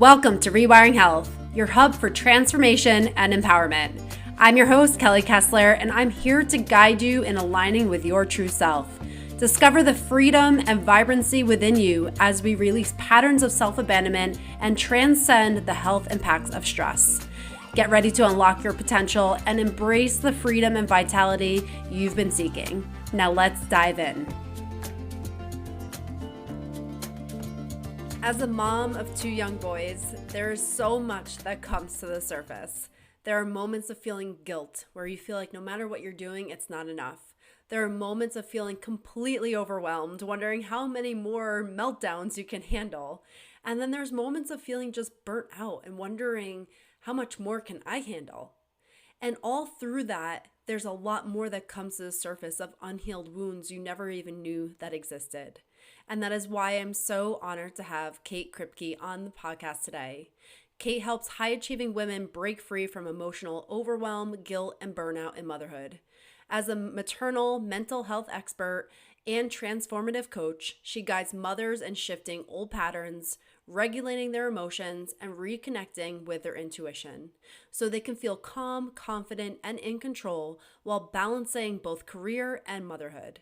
Welcome to Rewiring Health, your hub for transformation and empowerment. I'm your host, Kelly Kessler, and I'm here to guide you in aligning with your true self. Discover the freedom and vibrancy within you as we release patterns of self-abandonment and transcend the health impacts of stress. Get ready to unlock your potential and embrace the freedom and vitality you've been seeking. Now let's dive in. As a mom of two young boys, there is so much that comes to the surface. There are moments of feeling guilt where you feel like no matter what you're doing, it's not enough. There are moments of feeling completely overwhelmed, wondering how many more meltdowns you can handle. And then there's moments of feeling just burnt out and wondering how much more can I handle? And all through that, there's a lot more that comes to the surface of unhealed wounds you never even knew that existed. And that is why I'm so honored to have Kate Kripke on the podcast today. Kate helps high-achieving women break free from emotional overwhelm, guilt, and burnout in motherhood. As a maternal mental health expert and transformative coach, she guides mothers in shifting old patterns, regulating their emotions, and reconnecting with their intuition so they can feel calm, confident, and in control while balancing both career and motherhood.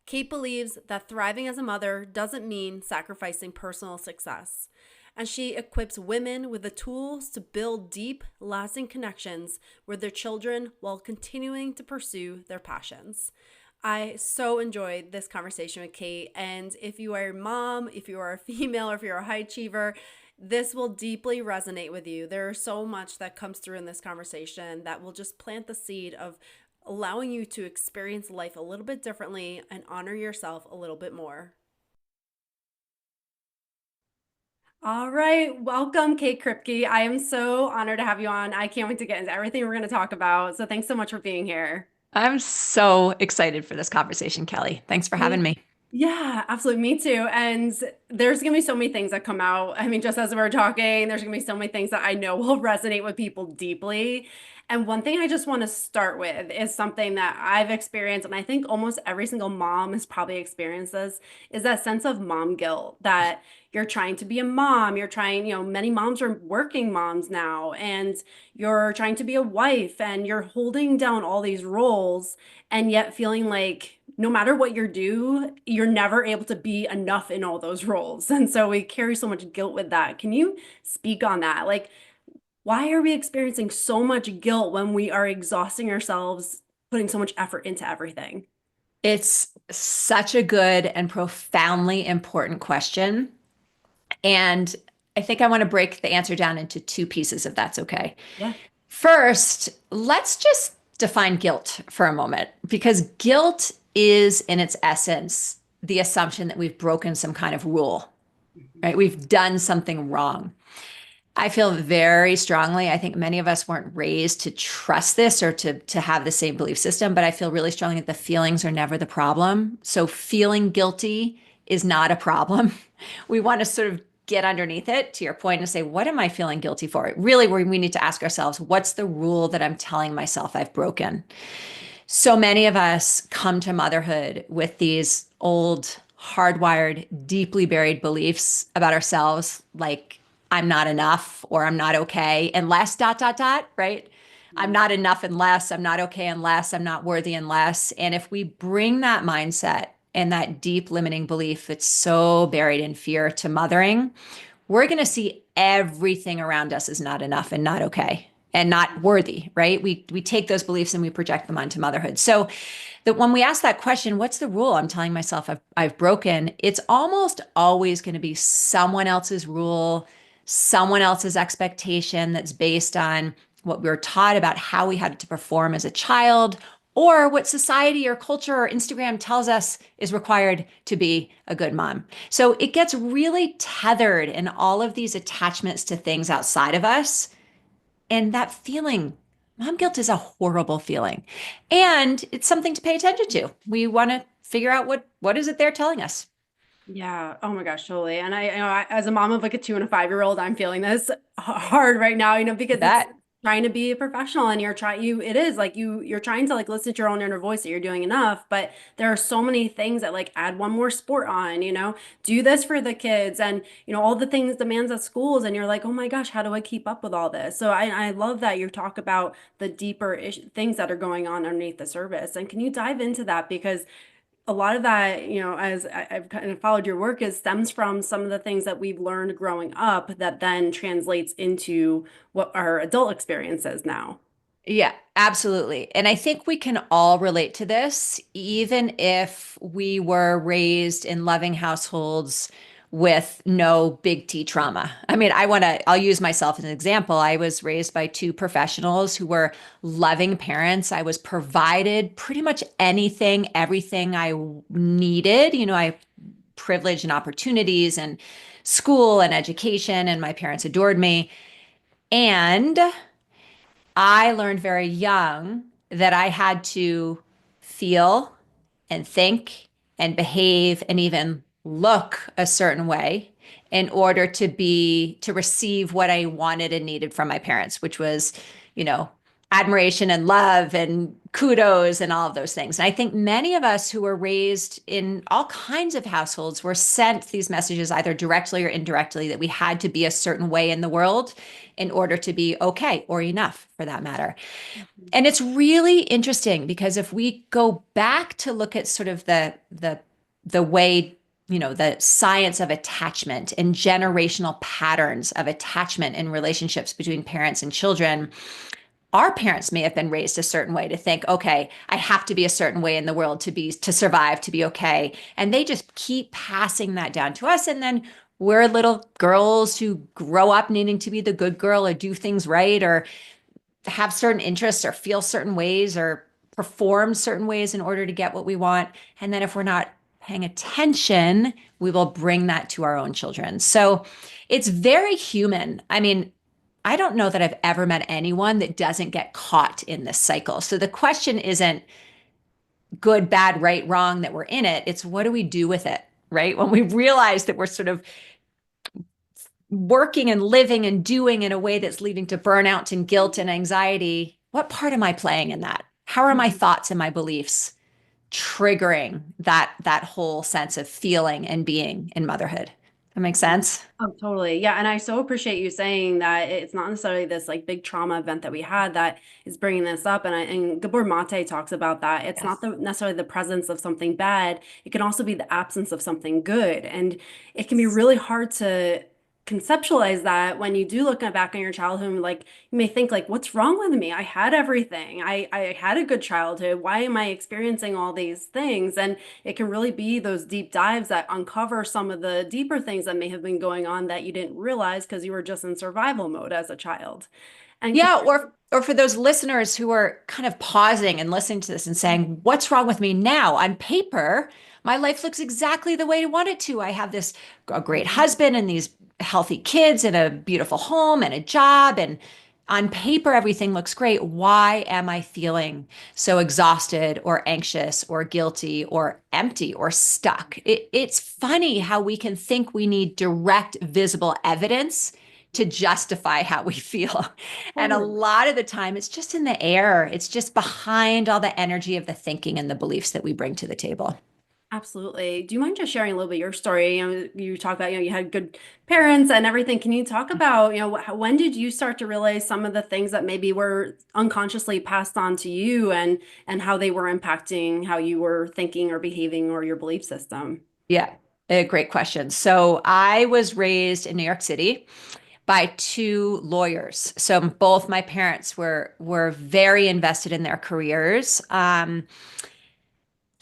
Kate believes that thriving as a mother doesn't mean sacrificing personal success, and she equips women with the tools to build deep, lasting connections with their children while continuing to pursue their passions. I so enjoyed this conversation with Kate, and if you are a mom, if you are a female, or if you're a high achiever, this will deeply resonate with you. There is so much that comes through in this conversation that will just plant the seed of allowing you to experience life a little bit differently and honor yourself a little bit more. All right, welcome, Kate Kripke. I am so honored to have you on. I can't wait to get into everything we're going to talk about. So thanks so much for being here. I'm so excited for this conversation, Kelly. Thanks for having Me me. Yeah, absolutely. Me too. And there's going to be so many things that come out. I mean, just as we're talking, there's going to be so many things that I know will resonate with people deeply. And one thing I just want to start with is something that I've experienced, and I think almost every single mom has probably experienced this, is that sense of mom guilt that you're trying to be a mom. You're trying, many moms are working moms now, and you're trying to be a wife, and you're holding down all these roles and yet feeling like no matter what you do, you're never able to be enough in all those roles. And so we carry so much guilt with that. Can you speak on that? Like, why are we experiencing so much guilt when we are exhausting ourselves, putting so much effort into everything? It's such a good and profoundly important question. And I think I want to break the answer down into two pieces, if that's okay. Yeah. First, let's just define guilt for a moment, because guilt is, in its essence, the assumption that we've broken some kind of rule, right? We've done something wrong. I feel very strongly. I think many of us weren't raised to trust this or to have the same belief system, but I feel really strongly that the feelings are never the problem. So feeling guilty is not a problem. We want to sort of get underneath it, to your point, and say, what am I feeling guilty for? Really, we need to ask ourselves, what's the rule that I'm telling myself I've broken? So many of us come to motherhood with these old, hardwired, deeply buried beliefs about ourselves, like I'm not enough or I'm not okay unless dot, dot, dot, right? I'm not enough unless, I'm not okay unless, I'm not worthy unless. And if we bring that mindset and that deep limiting belief that's so buried in fear to mothering, we're going to see everything around us is not enough and not okay and not worthy, right? We take those beliefs and we project them onto motherhood. So that when we ask that question, what's the rule I'm telling myself I've broken? It's almost always going to be someone else's rule, someone else's expectation that's based on what we were taught about how we had to perform as a child, or what society or culture or Instagram tells us is required to be a good mom. So it gets really tethered in all of these attachments to things outside of us. And that feeling, mom guilt is a horrible feeling. And it's something to pay attention to. We want to figure out what is it they're telling us. Yeah. Oh my gosh, totally. And as a mom of like a 2 and a 5-year-old, I'm feeling this hard right now, because it's That. trying to be a professional and it is like you're trying to like listen to your own inner voice that you're doing enough, but there are so many things that like add one more sport on, do this for the kids and all the things demands at schools and you're like, oh my gosh, how do I keep up with all this? So I love that you talk about the deeper things that are going on underneath the surface. And can you dive into that? Because a lot of that, as I've kind of followed your work, is stems from some of the things that we've learned growing up that then translates into what our adult experience is now. Yeah, absolutely. And I think we can all relate to this, even if we were raised in loving households with no big T trauma. I mean, I'll use myself as an example. I was raised by two professionals who were loving parents. I was provided pretty much anything, everything I needed. I privilege and opportunities and school and education, and my parents adored me. And I learned very young that I had to feel and think and behave and even look a certain way in order to receive what I wanted and needed from my parents, which was, you know, admiration and love and kudos and all of those things. And I think many of us who were raised in all kinds of households were sent these messages either directly or indirectly that we had to be a certain way in the world in order to be okay or enough for that matter. And it's really interesting because if we go back to look at sort of the way, the science of attachment and generational patterns of attachment in relationships between parents and children, our parents may have been raised a certain way to think, okay, I have to be a certain way in the world to survive, to be okay. And they just keep passing that down to us. And then we're little girls who grow up needing to be the good girl or do things right or have certain interests or feel certain ways or perform certain ways in order to get what we want. And then if we're not paying attention, we will bring that to our own children. So it's very human. I mean, I don't know that I've ever met anyone that doesn't get caught in this cycle. So the question isn't good, bad, right, wrong that we're in it. It's what do we do with it, right? When we realize that we're sort of working and living and doing in a way that's leading to burnout and guilt and anxiety, what part am I playing in that? How are my thoughts and my beliefs triggering that whole sense of feeling and being in motherhood? That makes sense? Oh, totally. Yeah. And I so appreciate you saying that it's not necessarily this like big trauma event that we had that is bringing this up. And Gabor Mate talks about that. It's not Yes. necessarily the presence of something bad. It can also be the absence of something good. And it can be really hard to conceptualize that when you do look back on your childhood, like you may think like, what's wrong with me? I had everything. I had a good childhood. Why am I experiencing all these things? And it can really be those deep dives that uncover some of the deeper things that may have been going on that you didn't realize because you were just in survival mode as a child. And Yeah, or for those listeners who are kind of pausing and listening to this and saying, "What's wrong with me now?" On paper, my life looks exactly the way I want it to. I have this a great husband and these healthy kids and a beautiful home and a job and on paper everything looks great. Why am I feeling so exhausted or anxious or guilty or empty or stuck? It's funny how we can think we need direct visible evidence to justify how we feel. And a totally. lot of the time, it's just in the air. It's just behind all the energy of the thinking and the beliefs that we bring to the table. Absolutely. Do you mind just sharing a little bit your story? You talk about, you had good parents and everything. Can you talk about, when did you start to realize some of the things that maybe were unconsciously passed on to you and how they were impacting how you were thinking or behaving or your belief system? Yeah, a great question. So I was raised in New York City by two lawyers. So both my parents were very invested in their careers.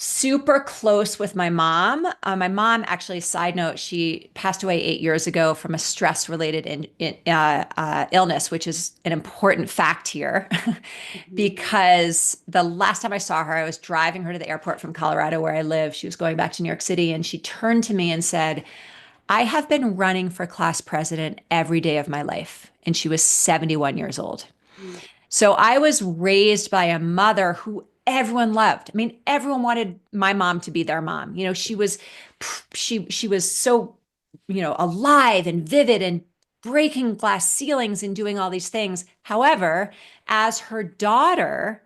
Super close with my mom. My mom, actually, side note, she passed away 8 years ago from a stress-related illness, which is an important fact here, Mhm. because the last time I saw her, I was driving her to the airport from Colorado, where I live. She was going back to New York City, and she turned to me and said, "I have been running for class president every day of my life," and she was 71 years old. So I was raised by a mother who everyone loved. I mean, everyone wanted my mom to be their mom. She was so, alive and vivid and breaking glass ceilings and doing all these things. However, as her daughter,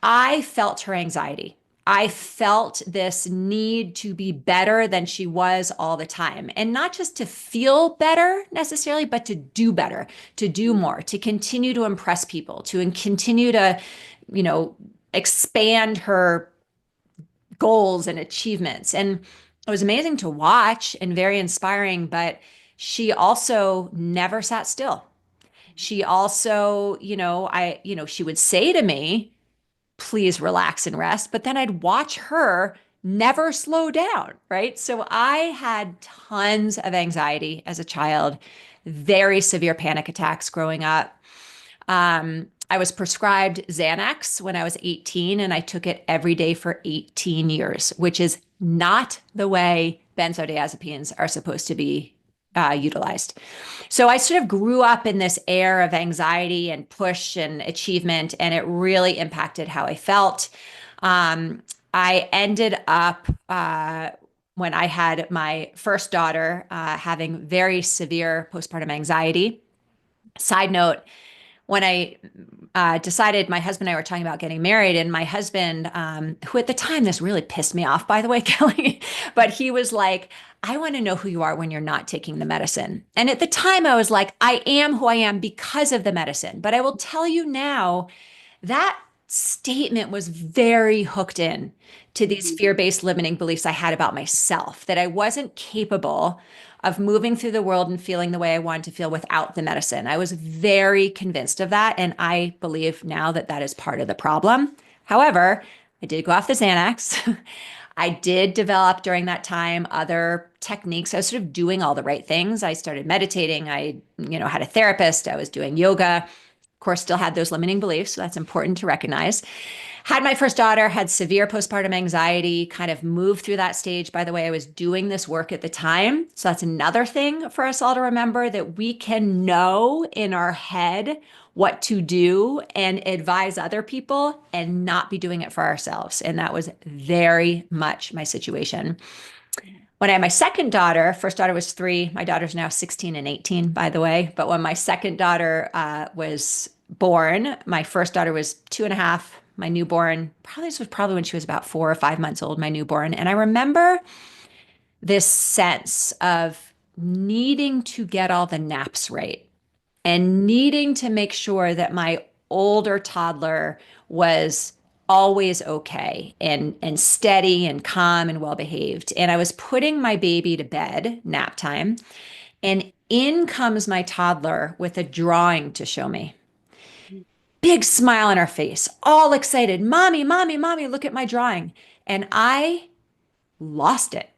I felt her anxiety. I felt this need to be better than she was all the time. And not just to feel better necessarily, but to do better, to do more, to continue to impress people, to continue to, you know, expand her goals and achievements. And it was amazing to watch and very inspiring, but she also never sat still. She also, she would say to me, please relax and rest. But then I'd watch her never slow down, right? So I had tons of anxiety as a child, very severe panic attacks growing up. I was prescribed Xanax when I was 18, and I took it every day for 18 years, which is not the way benzodiazepines are supposed to be utilized. So I sort of grew up in this air of anxiety and push and achievement, and it really impacted how I felt. I ended up, when I had my first daughter, having very severe postpartum anxiety. Side note, when I decided, my husband and I were talking about getting married, and my husband, who at the time, this really pissed me off, by the way, Kelly, but he was like, I want to know who you are when you're not taking the medicine. And at the time, I was like, I am who I am because of the medicine. But I will tell you now, that statement was very hooked in to these Mhm. fear-based limiting beliefs I had about myself, that I wasn't capable of moving through the world and feeling the way I wanted to feel without the medicine. I was very convinced of that. And I believe now that that is part of the problem. However, I did go off the Xanax. I did develop during that time other techniques. I was sort of doing all the right things. I started meditating. I, had a therapist. I was doing yoga. Of course, still had those limiting beliefs. So that's important to recognize. Had my first daughter, had severe postpartum anxiety, kind of moved through that stage. By the way, I was doing this work at the time. So that's another thing for us all to remember, that we can know in our head what to do and advise other people and not be doing it for ourselves. And that was very much my situation. When I had my second daughter, first daughter was 3. My daughter's now 16 and 18, by the way. But when my second daughter was born, my first daughter was 2.5. My newborn, this was probably when she was about 4 or 5 months old, my newborn. And I remember this sense of needing to get all the naps right and needing to make sure that my older toddler was always okay and steady and calm and well behaved. And I was putting my baby to bed, nap time, and in comes my toddler with a drawing to show me. Big smile on her face, all excited. Mommy, mommy, mommy, look at my drawing. And I lost it.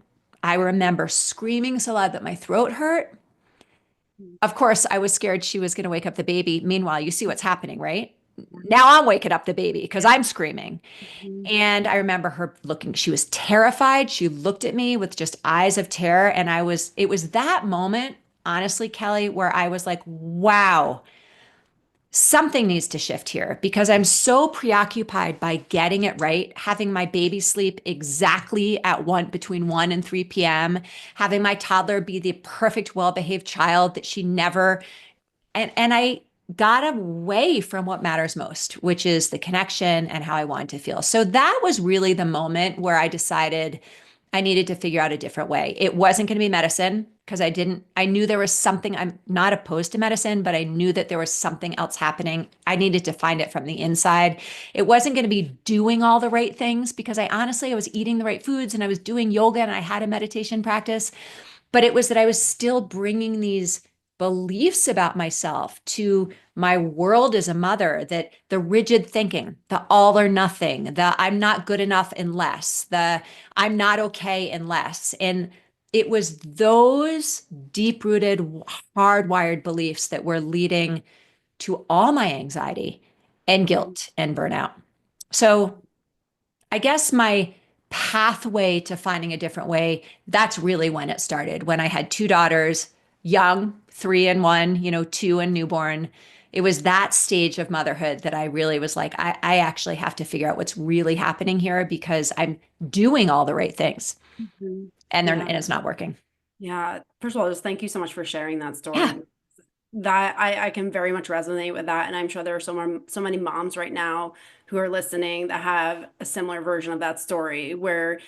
I remember screaming so loud that my throat hurt. Of course, I was scared she was going to wake up the baby. Meanwhile, you see what's happening, right? Now I'm waking up the baby because Yeah. I'm screaming. Mhm. And I remember her looking, she was terrified. She looked at me with just eyes of terror. And it was that moment, honestly, Kelly, where I was like, wow, something needs to shift here because I'm so preoccupied by getting it right, having my baby sleep exactly at between 1 and 3 p.m., having my toddler be the perfect, well-behaved child that she never, and I got away from what matters most, which is the connection and how I wanted to feel. So that was really the moment where I decided I needed to figure out a different way. It wasn't going to be medicine because I knew there was something. I'm not opposed to medicine, but I knew that there was something else happening. I needed to find it from the inside. It wasn't going to be doing all the right things because I was eating the right foods and I was doing yoga and I had a meditation practice, but it was that I was still bringing these beliefs about myself to my world as a mother, that the rigid thinking, the all or nothing, the I'm not good enough unless, the I'm not okay unless. And it was those deep rooted, hardwired beliefs that were leading to all my anxiety and Mhm. guilt and burnout. So I guess my pathway to finding a different way, that's really when it started. When I had 2 daughters, young, 3 and 1, 2 and newborn. It was that stage of motherhood that I really was like, I actually have to figure out what's really happening here because I'm doing all the right things Mhm. and Yeah. it's not working. Yeah. First of all, just thank you so much for sharing that Yeah. story. That I can very much resonate with that. And I'm sure there are so many moms right now who are listening that have a similar version of that story where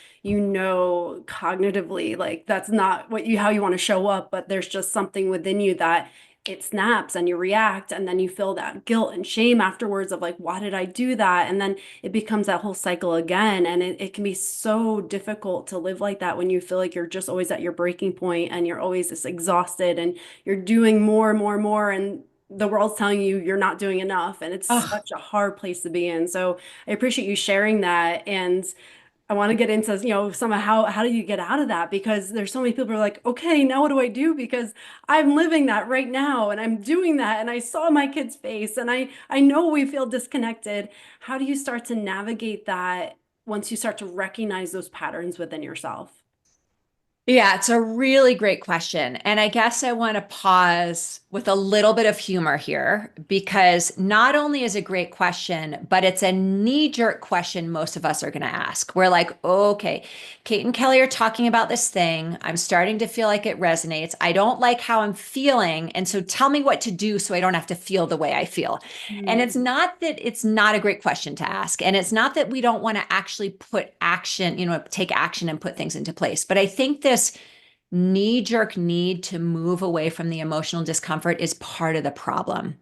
cognitively like that's not how you want to show up, but there's just something within you that it snaps and you react and then you feel that guilt and shame afterwards of like, why did I do that? And then it becomes that whole cycle again. And it can be so difficult to live like that when you feel like you're just always at your breaking point and you're always just exhausted and you're doing more and more and more, and the world's telling you you're not doing enough. And it's Oh, such a hard place to be in. So I appreciate you sharing that. And I want to get into, some of how do you get out of that? Because there's so many people who are like, okay, now what do I do? Because I'm living that right now and I'm doing that and I saw my kid's face and I know we feel disconnected. How do you start to navigate that once you start to recognize those patterns within yourself? yeah, it's a really great question. And I guess I want to pause with a little bit of humor here because not only is it a great question, but it's a knee-jerk question most of us are going to ask. We're like, okay, Kate and Kelly are talking about this thing. I'm starting to feel like it resonates. I don't like how I'm feeling. And so tell me what to do so I don't have to feel the way I feel. And it's Mm, not that it's not a great question to ask. And it's not that we don't want to actually put action, take action and put things into place. But I think this knee jerk need to move away from the emotional discomfort is part of the problem.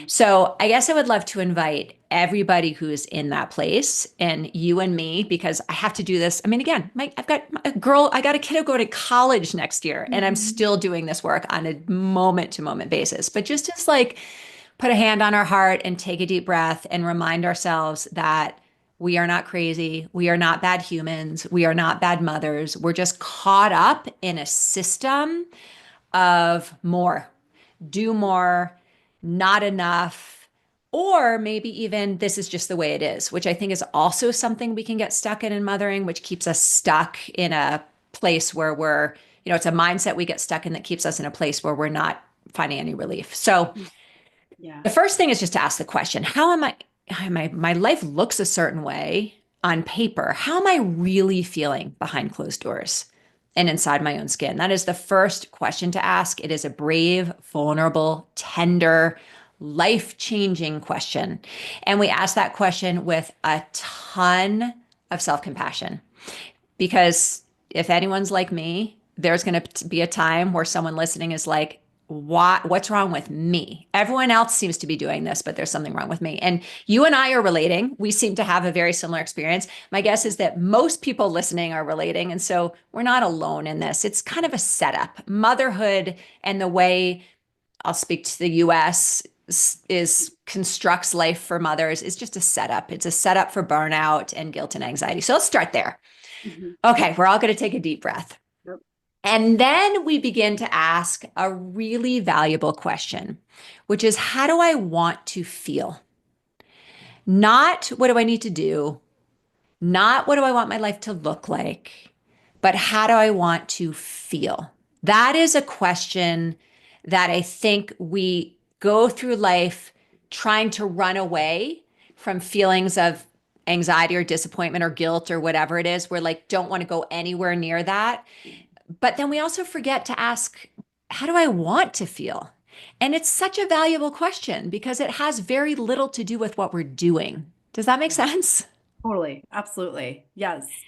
So I guess I would love to invite everybody who's in that place and you and me, because I have to do this. I mean, again, I've got I got a kid who go to college next year, and I'm mhm. still doing this work on a moment to moment basis. But just as like put a hand on our heart and take a deep breath and remind ourselves that we are not crazy. We are not bad humans. We are not bad mothers. We're just caught up in a system of more, do more, not enough, or maybe even this is just the way it is, which I think is also something we can get stuck in mothering, which keeps us stuck in a place where it's a mindset we get stuck in that keeps us in a place where we're not finding any relief. So Yeah. the first thing is just to ask the question, my life looks a certain way on paper. How am I really feeling behind closed doors and inside my own skin? That is the first question to ask. It is a brave, vulnerable, tender, life-changing question. And we ask that question with a ton of self-compassion because if anyone's like me, there's going to be a time where someone listening is like, what's wrong with me? Everyone else seems to be doing this, but there's something wrong with me. And you and I are relating. We seem to have a very similar experience. My guess is that most people listening are relating. And so we're not alone in this. It's kind of a setup. Motherhood and the way I'll speak to the US is constructs life for mothers is just a setup. It's a setup for burnout and guilt and anxiety. So let's start there. Mhm. Okay, we're all going to take a deep breath. Yep. And then we begin to ask a really valuable question, which is how do I want to feel? Not what do I need to do? Not what do I want my life to look like, but how do I want to feel? That is a question that I think we go through life trying to run away from feelings of anxiety or disappointment or guilt or whatever it is. We're like, don't want to go anywhere near that. But then we also forget to ask, how do I want to feel? And it's such a valuable question because it has very little to do with what we're doing. Does that make Yeah. sense? Totally. Absolutely. Yes.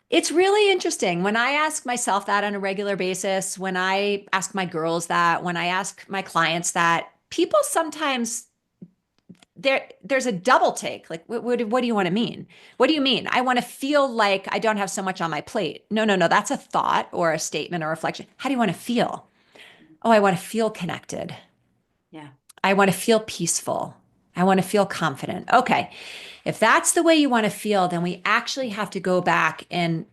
It's really interesting when I ask myself that on a regular basis, when I ask my girls that, when I ask my clients that, people sometimes there's a double take. Like, what do you want to mean? What do you mean? I want to feel like I don't have so much on my plate. No, no, no. That's a thought or a statement or reflection. How do you want to feel? Oh, I want to feel connected. Yeah. I want to feel peaceful. I want to feel confident. Okay. If that's the way you want to feel, then we actually have to go back and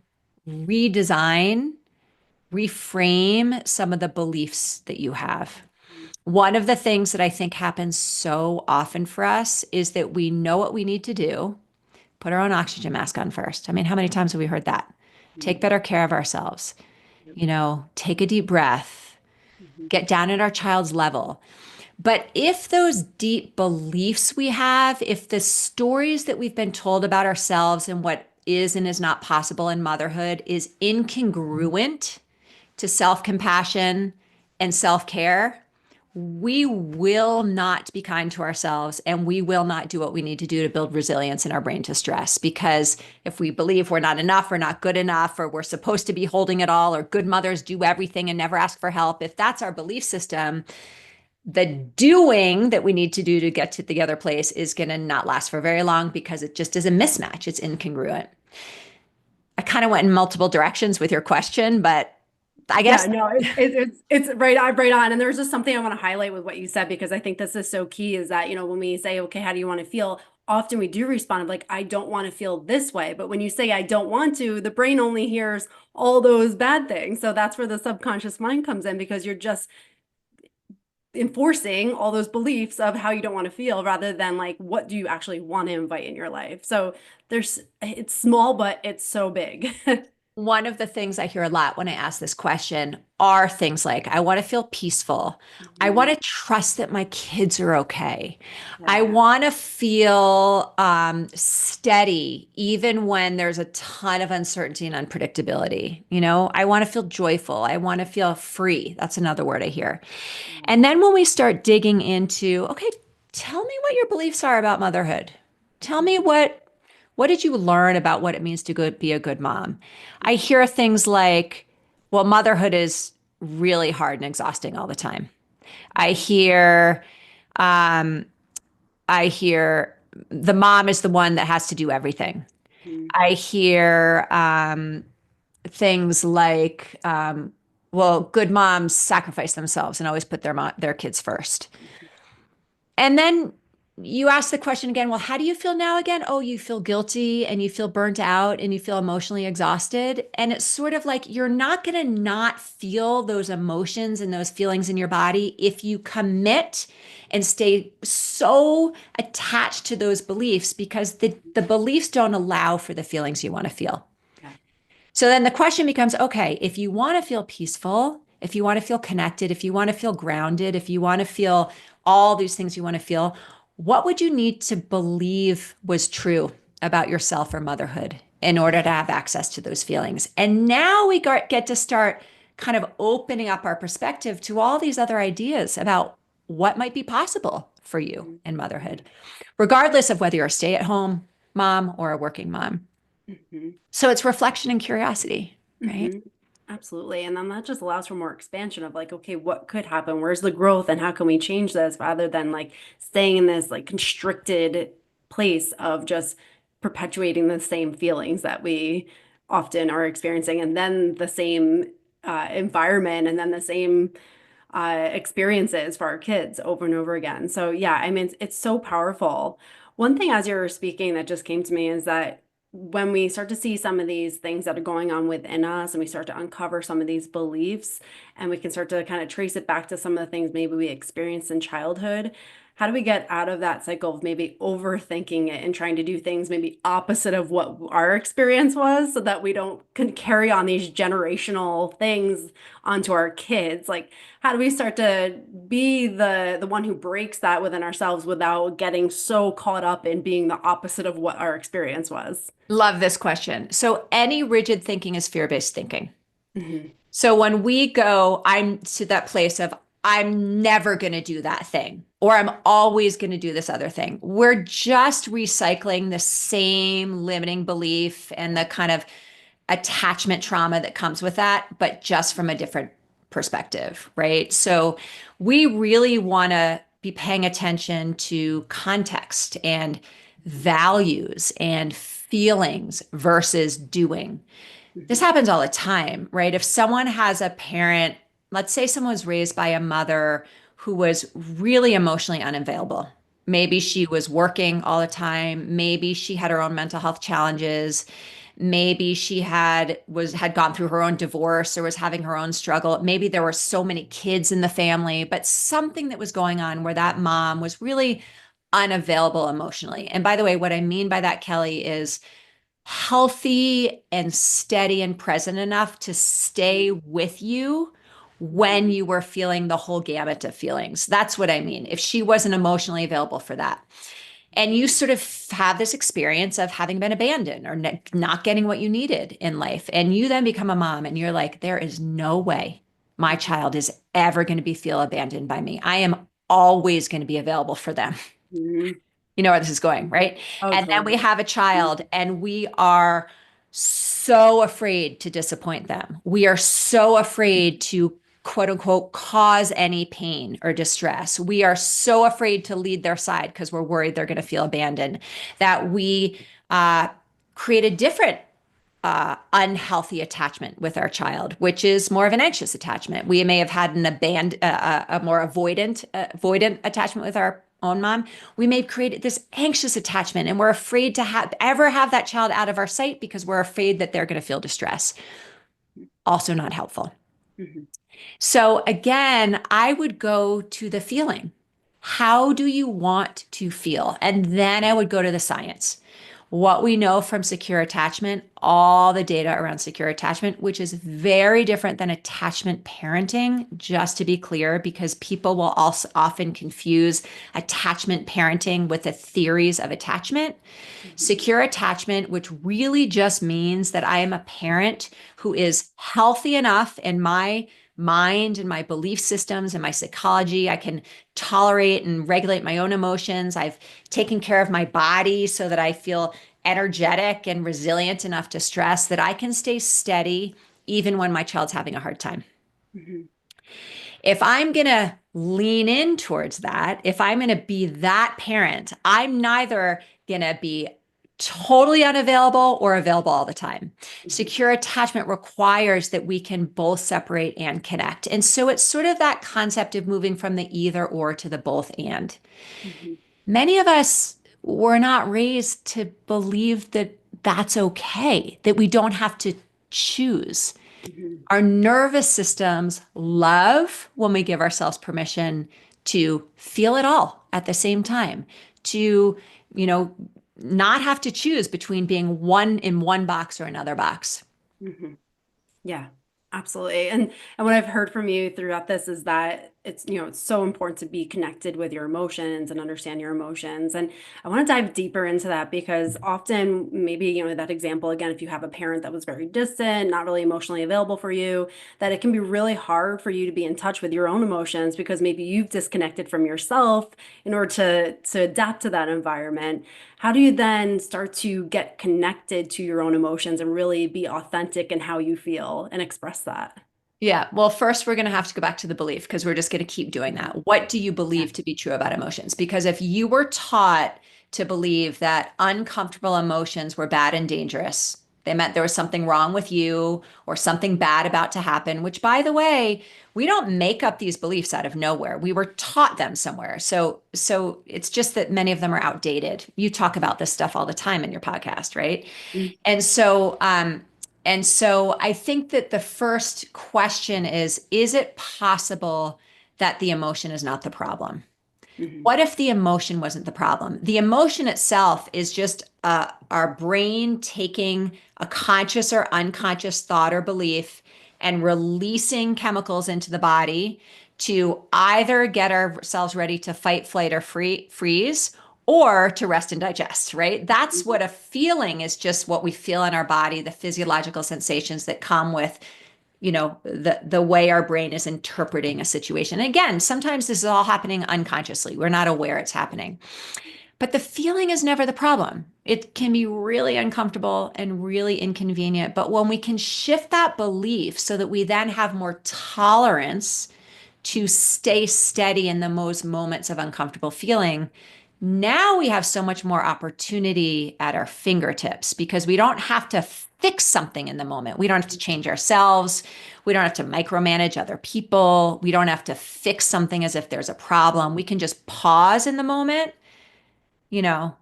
redesign, reframe some of the beliefs that you have. One of the things that I think happens so often for us is that we know what we need to do. Put our own oxygen mask on first. I mean, how many times have we heard that? Take Mhm. better care of ourselves. Yep. Take a deep breath, Mhm. get down at our child's level. But if those deep beliefs we have, if the stories that we've been told about ourselves and what is and is not possible in motherhood is incongruent to self compassion and self care, we will not be kind to ourselves and we will not do what we need to do to build resilience in our brain to stress. Because if we believe we're not enough or not good enough, or we're supposed to be holding it all, or good mothers do everything and never ask for help, if that's our belief system, the doing that we need to do to get to the other place is going to not last for very long because it just is a mismatch. It's incongruent. I kind of went in multiple directions with your question, but I Yeah, guess no, it's right on. And there's just something I want to highlight with what you said, because I think this is so key, is that, when we say, okay, how do you want to feel? Often we do respond like, I don't want to feel this way. But when you say I don't want to, the brain only hears all those bad things. So that's where the subconscious mind comes in, because you're just enforcing all those beliefs of how you don't want to feel, rather than like, what do you actually want to invite in your life? So it's small, but it's so big. one of the things I hear a lot when I ask this question are things like, I want to feel peaceful. I want Mhm. to trust that my kids are okay. I Yeah. want to feel steady, even when there's a ton of uncertainty and unpredictability. I want to feel joyful. I want to feel free. That's another word I hear. And then when we start digging into, okay, tell me what your beliefs are about motherhood. Tell me what did you learn about what it means to be a good mom? I hear things like, well, motherhood is really hard and exhausting all the time. I hear, um, I hear the mom is the one that has to do everything. Mhm. I hear things like, well, good moms sacrifice themselves and always put their kids first. And then you ask the question again, well, how do you feel now again? Oh, you feel guilty and you feel burnt out and you feel emotionally exhausted. And it's sort of like you're not going to not feel those emotions and those feelings in your body if you commit and stay so attached to those beliefs, because the beliefs don't allow for the feelings you want to feel. Yeah. So then the question becomes, okay, if you want to feel peaceful, if you want to feel connected, if you want to feel grounded, if you want to feel all these things you want to feel, what would you need to believe was true about yourself or motherhood in order to have access to those feelings? And now we get to start kind of opening up our perspective to all these other ideas about what might be possible for you in motherhood, regardless of whether you're a stay-at-home mom or a working mom. Mhm. So it's reflection and curiosity, right? Hmm. Absolutely. And then that just allows for more expansion of like, okay, what could happen? Where's the growth and how can we change this, rather than like staying in this like constricted place of just perpetuating the same feelings that we often are experiencing, and then the same environment, and then the same experiences for our kids over and over again. So yeah, I mean, it's so powerful. One thing as you were speaking that just came to me is that when we start to see some of these things that are going on within us, and we start to uncover some of these beliefs, and we can start to kind of trace it back to some of the things maybe we experienced in childhood, how do we get out of that cycle of maybe overthinking it and trying to do things maybe opposite of what our experience was, so that we don't can carry on these generational things onto our kids? Like, how do we start to be the one who breaks that within ourselves without getting so caught up in being the opposite of what our experience was? Love this question. So, any rigid thinking is fear based thinking. Hmm. So, when we go, I'm to that place of, I'm never going to do that thing, or I'm always going to do this other thing, we're just recycling the same limiting belief and the kind of attachment trauma that comes with that, but just from a different perspective, right? So we really want to be paying attention to context and values and feelings versus doing. This Hmm. happens all the time, right? If someone has a parent, let's say someone was raised by a mother who was really emotionally unavailable. Maybe she was working all the time. Maybe she had her own mental health challenges. Maybe she had gone through her own divorce or was having her own struggle. Maybe there were so many kids in the family, but something that was going on where that mom was really unavailable emotionally. And by the way, what I mean by that, Kelly, is healthy and steady and present enough to stay with you when Hmm. you were feeling the whole gamut of feelings. That's what I mean. If she wasn't emotionally available for that, and you sort of have this experience of having been abandoned or not getting what you needed in life, and you then become a mom and you're like, there is no way my child is ever going to be feel abandoned by me. I am always going to be available for them. Mhm. You know where this is going, right? Oh, And then we totally. have a child and we are so afraid to disappoint them. We are so afraid to quote unquote cause any pain or distress. We are so afraid to lead their side because we're worried they're going to feel abandoned that we uh, create a different unhealthy attachment with our child, which is more of an anxious attachment. We may have had a more avoidant attachment with our own mom. We may have created this anxious attachment, and we're afraid to ever have that child out of our sight because we're afraid that they're going to feel distress. Also, not helpful. Mhm. So again, I would go to the feeling. How do you want to feel? And then I would go to the science. What we know from secure attachment, all the data around secure attachment, which is very different than attachment parenting, just to be clear, because people will also often confuse attachment parenting with the theories of attachment. Mhm. Secure attachment, which really just means that I am a parent who is healthy enough in my mind and my belief systems and my psychology. I can tolerate and regulate my own emotions. I've taken care of my body so that I feel energetic and resilient enough to stress that I can stay steady even when my child's having a hard time. Mhm. If I'm going to lean in towards that, if I'm going to be that parent, I'm neither going to be totally unavailable or available all the time. Mhm. Secure attachment requires that we can both separate and connect. And so it's sort of that concept of moving from the either or to the both and. Mhm. Many of us were not raised to believe that that's okay, that we don't have to choose. Mhm. Our nervous systems love when we give ourselves permission to feel it all at the same time, to, you know, not have to choose between being one in one box or another box. Mhm. Yeah, absolutely. And what I've heard from you throughout this is that it's so important to be connected with your emotions and understand your emotions. And I want to dive deeper into that because often maybe, that example again, if you have a parent that was very distant, not really emotionally available for you, that it can be really hard for you to be in touch with your own emotions because maybe you've disconnected from yourself in order to adapt to that environment. How do you then start to get connected to your own emotions and really be authentic in how you feel and express that? Yeah. Well, first, we're going to have to go back to the belief because we're just going to keep doing Mhm. that. What do you Yeah. believe to be true about emotions? Because if you were taught to believe that uncomfortable emotions were bad and dangerous, they meant there was something wrong with you or something bad about to happen, which, by the way, we don't make up these beliefs out of nowhere. We were taught them somewhere. So it's just that many of them are outdated. You talk about this stuff all the time in your podcast, right? Mhm. And so, I think that the first question is it possible that the emotion is not the problem? Mhm. What if the emotion wasn't the problem? The emotion itself is just our brain taking a conscious or unconscious thought or belief and releasing chemicals into the body to either get ourselves ready to fight, flight, or freeze, or to rest and digest, right? That's what a feeling is, just what we feel in our body, the physiological sensations that come with the way our brain is interpreting a situation. And again, sometimes this is all happening unconsciously. We're not aware it's happening. But the feeling is never the problem. It can be really uncomfortable and really inconvenient. But when we can shift that belief so that we then have more tolerance to stay steady in the most moments of uncomfortable feeling, now we have so much more opportunity at our fingertips because we don't have to fix something in the moment. We don't have to change ourselves. We don't have to micromanage other people. We don't have to fix something as if there's a problem. We can just pause in the moment. You know,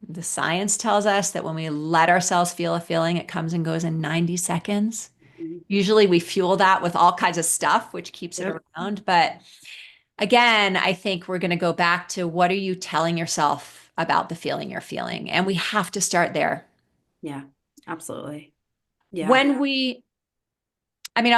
the science tells us that when we let ourselves feel a feeling, it comes and goes in 90 seconds. Mhm. Usually we fuel that with all kinds of stuff, which keeps it Yep. around. But again, I think we're going to go back to what are you telling yourself about the feeling you're feeling? And we have to start there. Yeah, absolutely. Yeah. When we, I mean,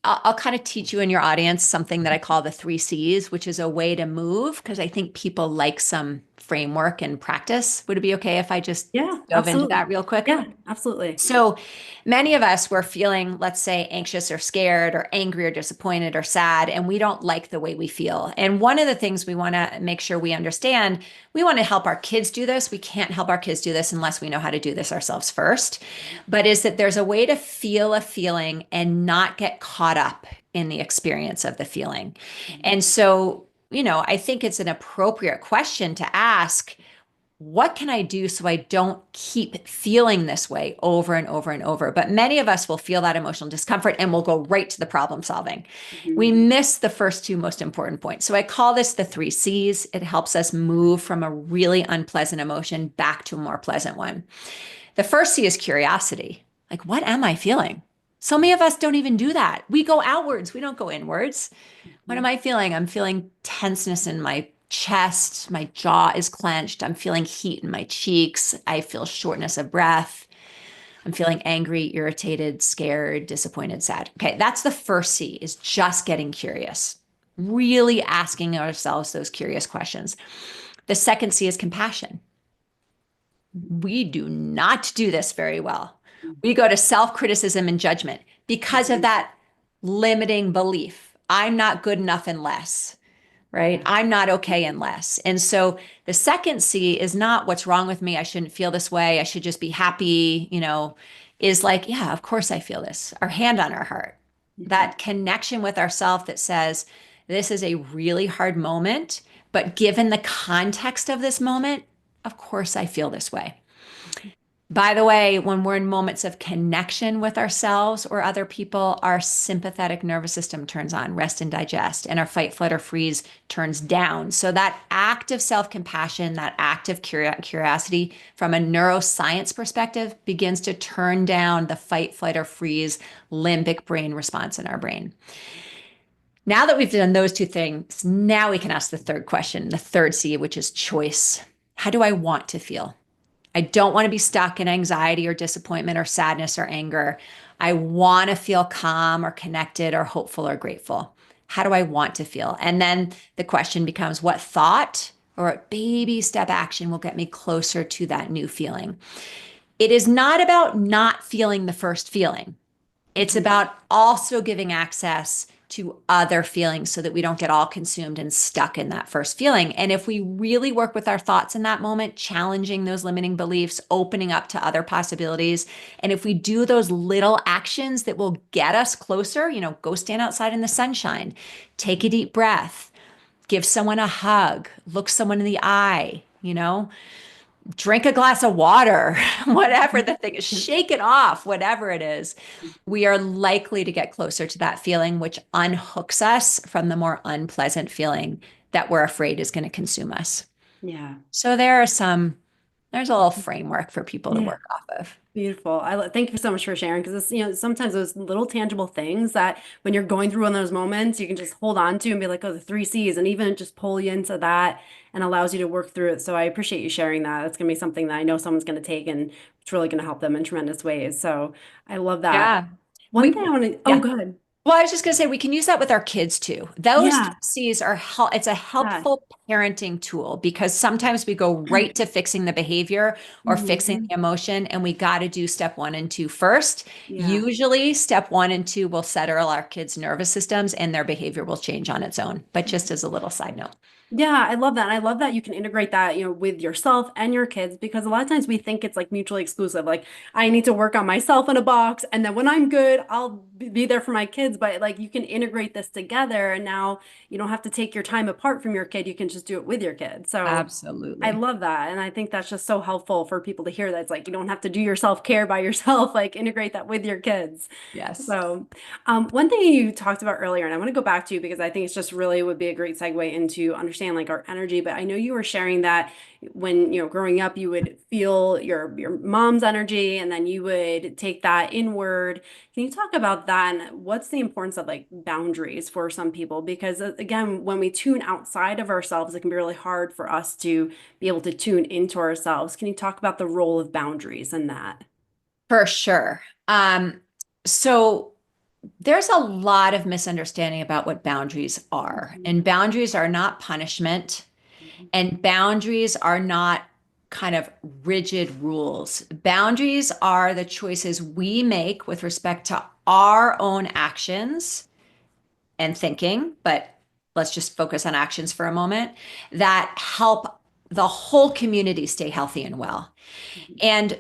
I'll kind of teach you and your audience something that I call the three C's, which is a way to move, because I think people like some framework and practice. Would it be okay if I just Yeah, dove into absolutely. that real quick? Yeah, absolutely. So many of us were feeling, let's say, anxious or scared or angry or disappointed or sad, and we don't like the way we feel. And one of the things we want to make sure we understand, we want to help our kids do this. We can't help our kids do this unless we know how to do this ourselves first. But is that there's a way to feel a feeling and not get caught up in the experience of the feeling. And so, I think it's an appropriate question to ask, what can I do so I don't keep feeling this way over and over and over? But many of us will feel that emotional discomfort and will go right to the problem solving. We Mhm. miss the first two most important points. So I call this the three C's. It helps us move from a really unpleasant emotion back to a more pleasant one. The first C is curiosity. Like, what am I feeling? So many of us don't even do that. We go outwards, we don't go inwards. What am Mhm. I feeling? I'm feeling tenseness in my chest. My jaw is clenched. I'm feeling heat in my cheeks. I feel shortness of breath. I'm feeling angry, irritated, scared, disappointed, sad. Okay, that's the first C, is just getting curious. Really asking ourselves those curious questions. The second C is compassion. We do not do this very well. We go to self criticism and judgment because of Mhm. that limiting belief. I'm not good enough unless, right? Yeah. I'm not okay unless. And so the second C is not what's wrong with me. I shouldn't feel this way. I should just be happy, is like, yeah, of course I feel this. Our hand on our heart. Mhm. That connection with ourself that says, this is a really hard moment, but given the context of this moment, of course I feel this way. By the way, when we're in moments of connection with ourselves or other people, our sympathetic nervous system turns on, rest and digest, and our fight, flight, or freeze turns down. So, that act of self compassion, that act of curiosity from a neuroscience perspective begins to turn down the fight, flight, or freeze limbic brain response in our brain. Now that we've done those two things, now we can ask the third question, the third C, which is choice. How do I want to feel? I don't want to be stuck in anxiety or disappointment or sadness or anger. I want to feel calm or connected or hopeful or grateful. How do I want to feel? And then the question becomes, what thought or a baby step action will get me closer to that new feeling? It is not about not feeling the first feeling. It's Mhm. about also giving access to other feelings so that we don't get all consumed and stuck in that first feeling. And if we really work with our thoughts in that moment, challenging those limiting beliefs, opening up to other possibilities, and if we do those little actions that will get us closer, go stand outside in the sunshine, take a deep breath, give someone a hug, look someone in the eye, drink a glass of water, whatever the thing is, shake it off, whatever it is, we are likely to get closer to that feeling, which unhooks us from the more unpleasant feeling that we're afraid is going to consume us. Yeah. So there's a little framework for people to Yeah. work off of. Beautiful. Thank you so much for sharing because it's, sometimes those little tangible things that when you're going through one of those moments, you can just hold on to and be like, oh, the three C's, and even just pull you into that and allows you to work through it. So I appreciate you sharing that. It's going to be something that I know someone's going to take and it's really going to help them in tremendous ways. So I love that. Yeah. One thing I want to, oh, Yeah. good. Well, I was just going to say we can use that with our kids too. Those three Yeah. C's are it's a That. helpful parenting tool because sometimes we go right to fixing the behavior or fixing Mhm. the emotion, and we got to do step one and two first. Yeah. Usually, step one and two will settle our kids' nervous systems and their behavior will change on its own. But just as a little side note. Yeah, I love that. And I love that you can integrate that, with yourself and your kids because a lot of times we think it's like mutually exclusive. Like I need to work on myself in a box and then when I'm good, I'll be there for my kids. But like you can integrate this together and now you don't have to take your time apart from your kid. You can just do it with your kid. So I Absolutely. love that. And I think that's just so helpful for people to hear that it's like you don't have to do your self-care by yourself, like integrate that with your kids. Yes. So, one thing you talked about earlier, and I want to go back to because I think it's just really would be a great segue into understand like our energy. But I know you were sharing that when growing up, you would feel your mom's energy, and then you would take that inward. Can you talk about that and what's the importance of like boundaries for some people? Because again, when we tune outside of ourselves, it can be really hard for us to be able to tune into ourselves. Can you talk about the role of boundaries in that? For sure. So there's a lot of misunderstanding about what boundaries are. Mhm. And boundaries are not punishment, Mhm. and boundaries are not kind of rigid rules. Boundaries are the choices we make with respect to our own actions and thinking, but let's just focus on actions for a moment that help the whole community stay healthy and well. And,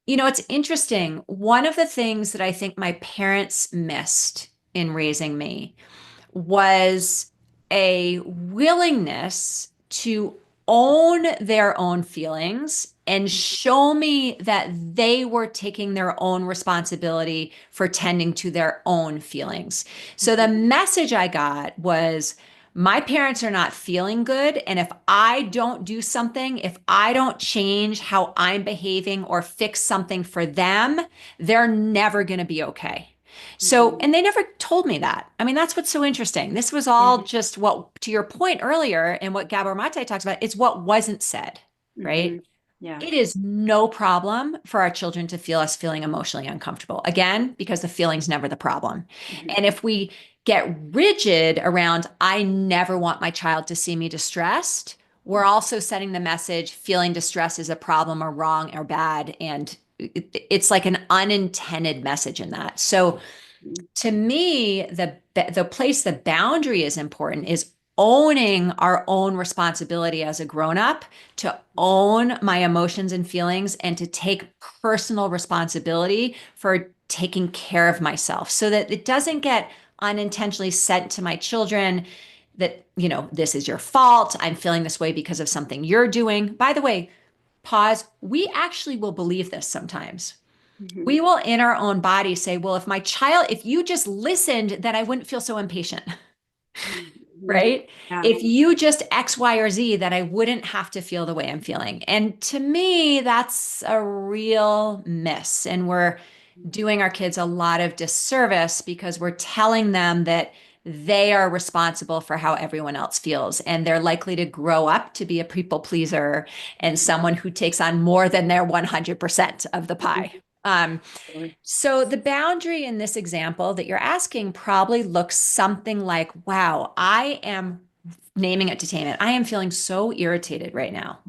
it's interesting. One of the things that I think my parents missed in raising me was a willingness to own their own feelings and show me that they were taking their own responsibility for tending to their own feelings. So the Mhm. message I got was, my parents are not feeling good. And if I don't do something, if I don't change how I'm behaving or fix something for them, they're never going to be okay. So, Mhm. and they never told me that. I mean, that's what's so interesting. This was Yeah. all just what, to your point earlier, and what Gabor Mate talks about, it's what wasn't said, right? Mhm. Yeah. It is no problem for our children to feel us feeling emotionally uncomfortable. Again, because the feeling's never the problem. Mhm. And if we get rigid around, I never want my child to see me distressed, we're also setting the message feeling distress is a problem or wrong or bad. And it's like an unintended message in that. So, Mhm. to me, the place the boundary is important is owning our own responsibility as a grown up, to own my emotions and feelings, and to take personal responsibility for taking care of myself so that it doesn't get unintentionally sent to my children that, this is your fault. I'm feeling this way because of something you're doing. By the way, pause. We actually will believe this sometimes. Mhm. We will in our own body say, well, if you just listened, then I wouldn't feel so impatient, Mhm. right? Yeah. If you just X, Y, or Z, then I wouldn't have to feel the way I'm feeling. And to me, that's a real miss. And we're doing our kids a lot of disservice because we're telling them that they are responsible for how everyone else feels. And they're likely to grow up to be a people pleaser and someone who takes on more than their 100% of the pie. Mhm. So the boundary in this example that you're asking probably looks something like, wow, I am naming it to tame it. I am feeling so irritated right now.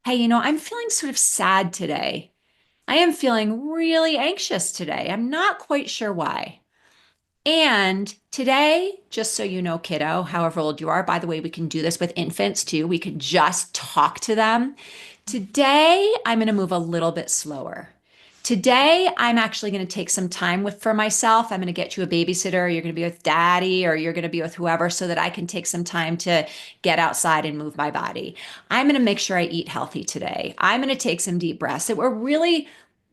Hey, I'm feeling sort of sad today. I am feeling really anxious today. I'm not quite sure why. And today, just so you know, kiddo, however old you are, by the way, we can do this with infants too. We can just talk to them. Today, I'm going to move a little bit slower. Today, I'm actually going to take some time for myself. I'm going to get you a babysitter. You're going to be with daddy or you're going to be with whoever so that I can take some time to get outside and move my body. I'm going to make sure I eat healthy today. I'm going to take some deep breaths. That we're really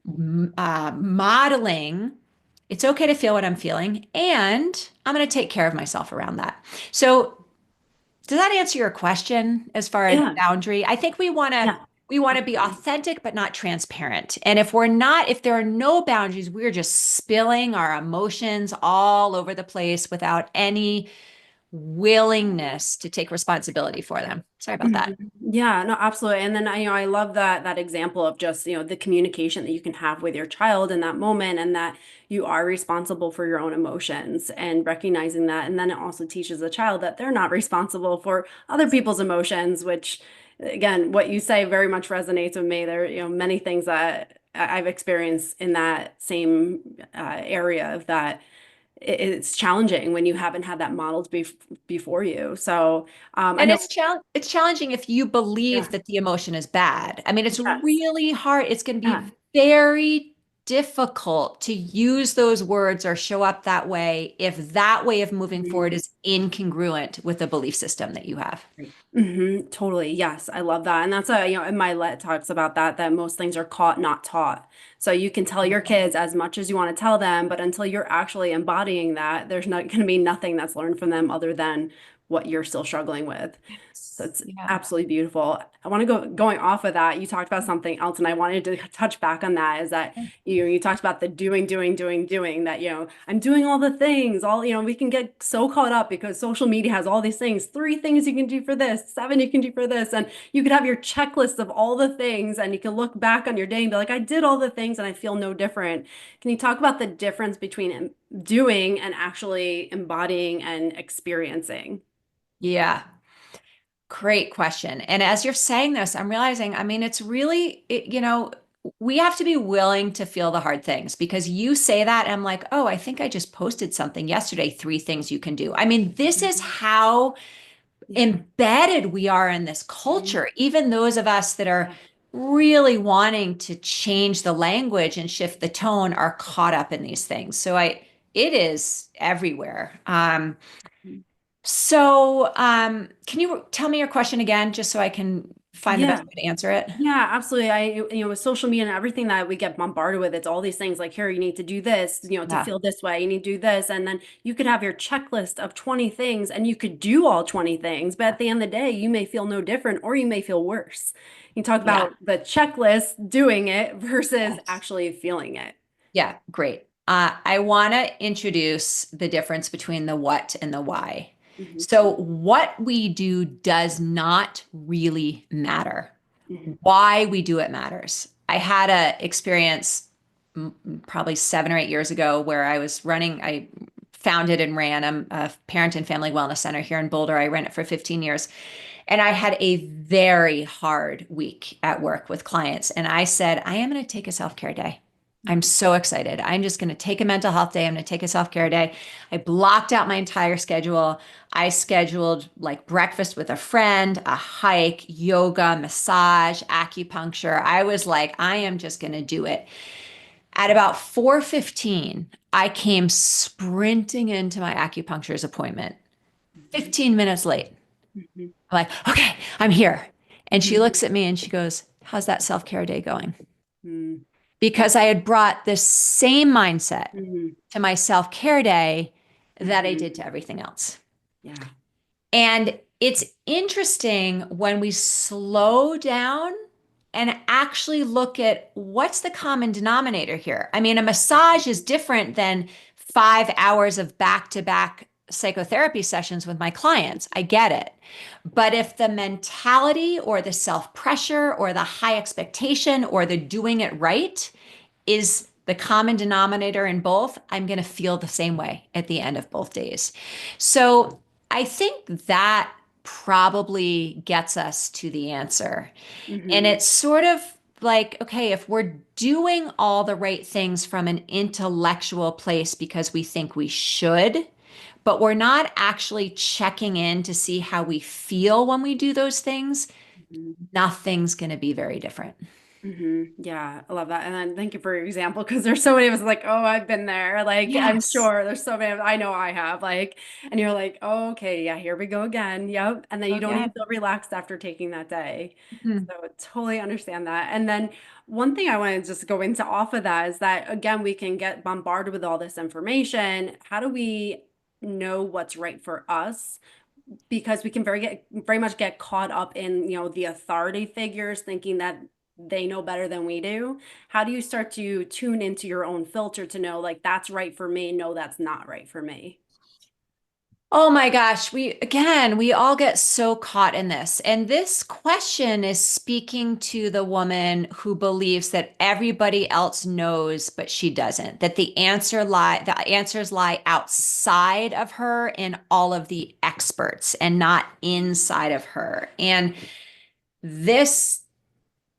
modeling it's okay to feel what I'm feeling, and I'm going to take care of myself around that. So, does that answer your question as far as Yeah. boundary? I think Yeah. we want to be Absolutely. authentic but not transparent. And if there are no boundaries, we're just spilling our emotions all over the place without any willingness to take responsibility for them. Sorry about that. Mhm. Yeah, no, absolutely. And then I love that example of just, the communication that you can have with your child in that moment, and that you are responsible for your own emotions and recognizing that. And then it also teaches the child that they're not responsible for other people's emotions, which again, what you say very much resonates with me. There, many things that I've experienced in that same area of that. It's challenging when you haven't had that modeled before you. So I And know, it's challenging if you believe yeah, that the emotion is bad. I mean, it's yes. really hard. It's going to Yeah. be very difficult to use those words or show up that way if that way of moving Mhm. forward is incongruent with the belief system that you have. Totally. Yes, I love that. And that's and my let talks about that most things are caught, not taught. So you can tell your kids as much as you want to tell them, but until you're actually embodying that, there's not going to be nothing that's learned from them other than what you're still struggling with. So it's Yeah. absolutely beautiful. I want to going off of that. You talked about something else, and I wanted to touch back on that. Is that you talked about the doing that, I'm doing all the things, all, we can get so caught up because social media has all these things, 3 things you can do for this, 7 you can do for this. And you could have your checklist of all the things, and you can look back on your day and be like, I did all the things and I feel no different. Can you talk about the difference between doing and actually embodying and experiencing. Yeah. Great question. And as you're saying this, I'm realizing, I mean, it's really, we have to be willing to feel the hard things because you say that, and I'm like, oh, I think I just posted something yesterday, 3 things you can do. I mean, this is Mhm. how Yeah. embedded we are in this Mhm. culture. Even those of us that are Yeah. really wanting to change the language and shift the tone are caught up in these things. It is everywhere. Can you tell me your question again, just so I can find the best Yeah. way to answer it? Yeah, absolutely. With social media and everything that we get bombarded with, it's all these things like, here, you need to do this, to Yeah. feel this way, you need to do this. And then you could have your checklist of 20 things and you could do all 20 things. But at the end of the day, you may feel no different or you may feel worse. You talk Yeah. about the checklist, doing it versus Yes. actually feeling it. Yeah, great. I want to introduce the difference between the what and the why. Hmm. So, what we do does not really matter. Hmm. Why we do it matters. I had a experience probably 7 or 8 years ago where I founded and ran a parent and family wellness center here in Boulder. I ran it for 15 years. And I had a very hard week at work with clients. And I said, I am going to take a self care day. I'm so excited. I'm just going to take a mental health day. I'm going to take a self care day. I blocked out my entire schedule. I scheduled like breakfast with a friend, a hike, yoga, massage, acupuncture. I was like, I am just going to do it. At about 4:15, I came sprinting into my acupuncturist appointment, 15 minutes late. Hmm. I'm like, okay, I'm here. And she Hmm. looks at me and she goes, how's that self care day going? Hmm. Because I had brought this same mindset Hmm. to my self care day that I Hmm. did to everything else. Yeah. And it's interesting when we slow down and actually look at what's the common denominator here. I mean, a massage is different than 5 hours of back to back psychotherapy sessions with my clients. I get it. But if the mentality or the self pressure or the high expectation or the doing it right is the common denominator in both, I'm going to feel the same way at the end of both days. So I think that probably gets us to the answer. And Hmm. it's sort of like, okay, if we're doing all the right things from an intellectual place because we think we should, but we're not actually checking in to see how we feel when we do those things, nothing's going to be very different. Yeah, I love that. And then thank you for your example because there's so many of us like, oh, I've been there. Like, I'm Yes. sure there's so many I know I have. Like, and you're like, oh, okay, yeah, here we go again. Yep. And then you don't even Okay. feel relaxed after taking that day. Mhm. So totally understand that. And then one thing I want to just go into off of that is that again, we can get bombarded with all this information. How do we know what's right for us? Because we can very much get caught up in the authority figures thinking that they know better than we do. How do you start to tune into your own filter to know like that's right for me, no, that's not right for me? Oh my gosh, we all get so caught in this. And this question is speaking to the woman who believes that everybody else knows, but she doesn't. That the answers lie outside of her in all of the experts and not inside of her. And this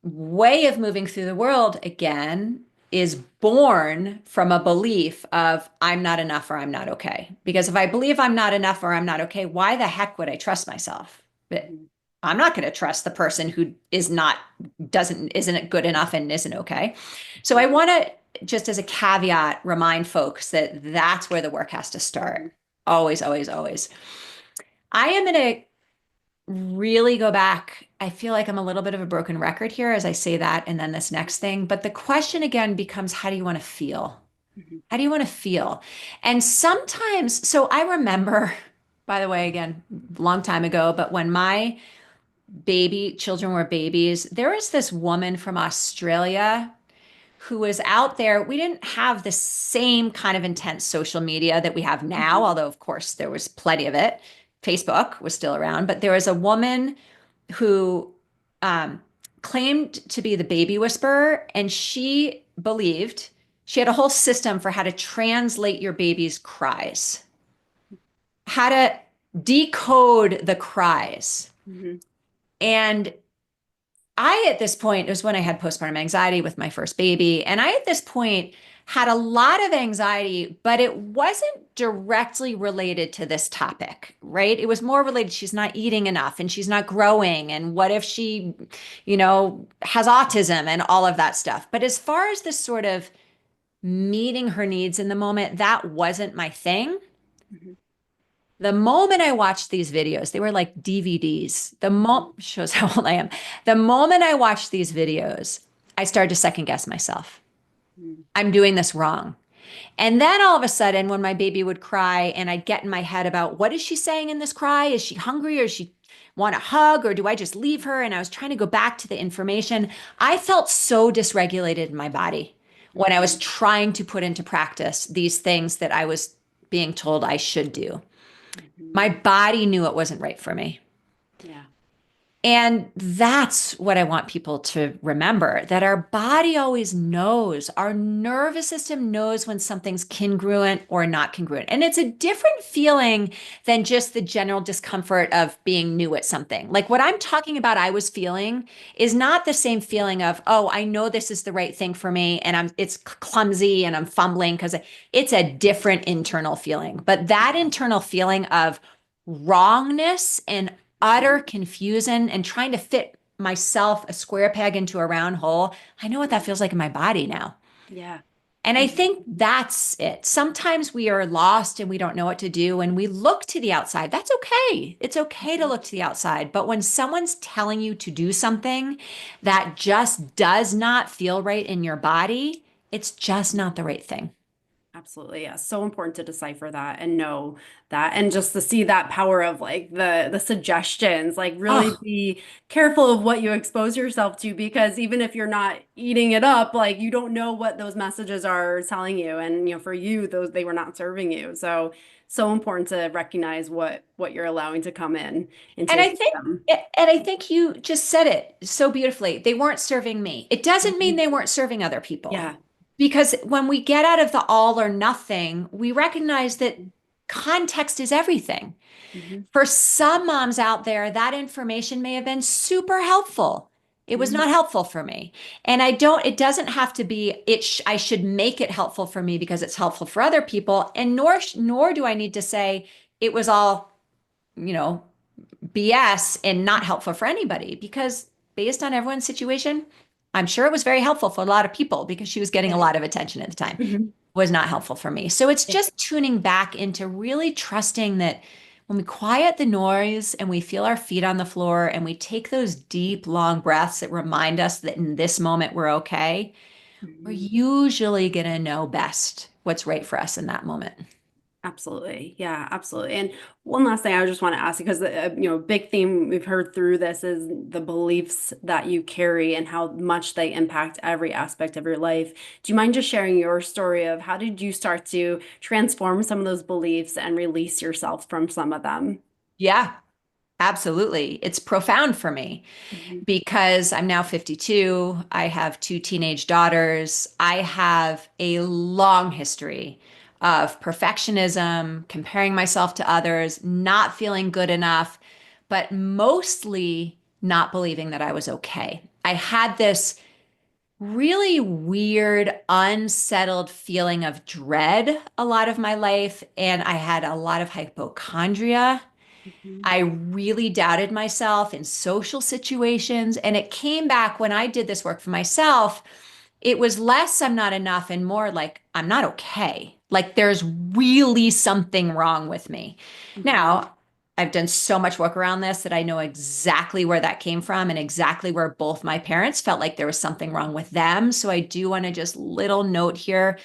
way of moving through the world again is born from a belief of I'm not enough or I'm not okay. Because if I believe I'm not enough or I'm not okay, why the heck would I trust myself? But Mhm. I'm not going to trust the person who isn't good enough and isn't okay. So I Mhm. want to just as a caveat remind folks that that's where the work has to start. Mhm. Always, always, always. I am going to really go back. I feel like I'm a little bit of a broken record here as I say that and then this next thing. But the question again becomes how do you want to feel? Mhm. How do you want to feel? And sometimes, so I remember, by the way, again, long time ago, but when my children were babies, there was this woman from Australia who was out there. We didn't have the same kind of intense social media that we have now, Mhm. although, of course, there was plenty of it. Facebook was still around, but there was a woman who claimed to be the baby whisperer, and she believed She had a whole system for how to translate your baby's cries, how to decode the cries. Mhm. And I, at this point, it was when I had postpartum anxiety with my first baby. And I, at this point, had a lot of anxiety, but it wasn't directly related to this topic, right? It was more related, she's not eating enough and she's not growing. And what if she, has autism and all of that stuff. But as far as this sort of meeting her needs in the moment, that wasn't my thing. Mhm. The moment I watched these videos, they were like DVDs. The moment shows how old I am. The moment I watched these videos, I started to second guess myself. Mhm. I'm doing this wrong. And then all of a sudden, when my baby would cry and I'd get in my head about what is she saying in this cry? Is she hungry or does she want a hug or do I just leave her? And I was trying to go back to the information. I felt so dysregulated in my body when I was Mhm. trying to put into practice these things that I was being told I should do. My Mhm. body knew it wasn't right for me. Yeah. And that's what I want people to remember, that our body always knows. Our nervous system knows when something's congruent or not congruent. And it's a different feeling than just the general discomfort of being new at something. Like what I'm talking about, I was feeling is not the same feeling of, oh, I know this is the right thing for me and it's clumsy and I'm fumbling because it's a different internal feeling. But that internal feeling of wrongness and utter Mhm. confusion and trying to fit myself a square peg into a round hole. I know what that feels like in my body now. Yeah. And I Mhm. think that's it. Sometimes we are lost and we don't know what to do and we look to the outside. That's okay. It's okay to Mhm. look to the outside. But when someone's telling you to do something that just does not feel right in your body, it's just not the right thing. Absolutely. Yeah. So important to decipher that and know that and just to see that power of like the suggestions, like really Oh, be careful of what you expose yourself to because even if you're not eating it up, like you don't know what those messages are telling you. And for you, those they were not serving you. So so important to recognize what you're allowing to come in into and your I think system. and I think you just said it so beautifully. They weren't serving me. It doesn't mean Mhm. they weren't serving other people. Yeah. Because when we get out of the all or nothing, we recognize that context is everything. Mhm. For some moms out there, that information may have been super helpful. It was not Mhm. helpful for me. And it doesn't have to be, I should make it helpful for me because it's helpful for other people. And nor do I need to say it was all, you know, BS and not helpful for anybody because based on everyone's situation, I'm sure it was very helpful for a lot of people because she was getting a Yeah. lot of attention at the time. Mhm. Was not helpful for me. So it's Yeah. just tuning back into really trusting that when we quiet the noise and we feel our feet on the floor and we take those deep, long breaths that remind us that in this moment we're okay, we're Mhm. usually going to know best what's right for us in that moment. Absolutely. Yeah, absolutely. And one last thing I just want to ask you, because big theme we've heard through this is the beliefs that you carry and how much they impact every aspect of your life. Do you mind just sharing your story of how did you start to transform some of those beliefs and release yourself from some of them? Yeah, absolutely. It's profound for me Mhm. because I'm now 52. I have two teenage daughters. I have a long history of perfectionism, comparing myself to others, not feeling good enough, but mostly not believing that I was okay. I had this really weird, unsettled feeling of dread a lot of my life, and I had a lot of hypochondria. Mhm. I really doubted myself in social situations. And it came back when I did this work for myself. It was less, I'm not enough, and more like, I'm not okay. Like, there's really something wrong with me. Mhm. Now, I've done so much work around this that I know exactly where that came from and exactly where both my parents felt like there was something wrong with them. So I do want to just little note here,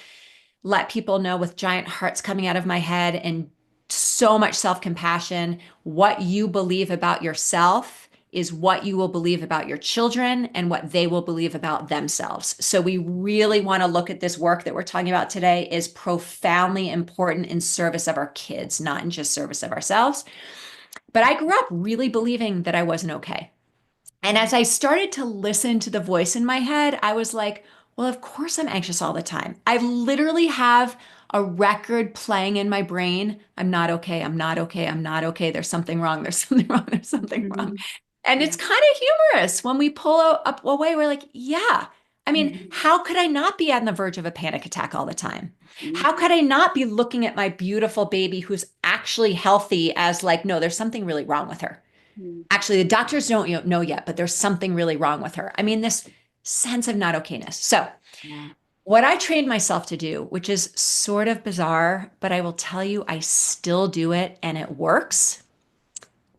let people know with giant hearts coming out of my head and so much self compassion. What you believe about yourself is what you will believe about your children and what they will believe about themselves. So we really want to look at this work that we're talking about today is profoundly important in service of our kids, not in just service of ourselves. But I grew up really believing that I wasn't okay. And as I started to listen to the voice in my head, I was like, Well, of course I'm anxious all the time. I literally have a record playing in my brain. I'm not okay. I'm not okay. I'm not okay. There's something wrong. There's something wrong. There's something wrong. Mhm. And it's Yeah. kind of humorous when we pull up away. We're like, yeah. I mean, Mhm. how could I not be on the verge of a panic attack all the time? Mhm. How could I not be looking at my beautiful baby who's actually healthy as like, no, there's something really wrong with her. Mhm. Actually, the doctors don't know yet, but there's something really wrong with her. I mean, this sense of not okayness. So, Yeah. what I trained myself to do, which is sort of bizarre, but I will tell you, I still do it and it works,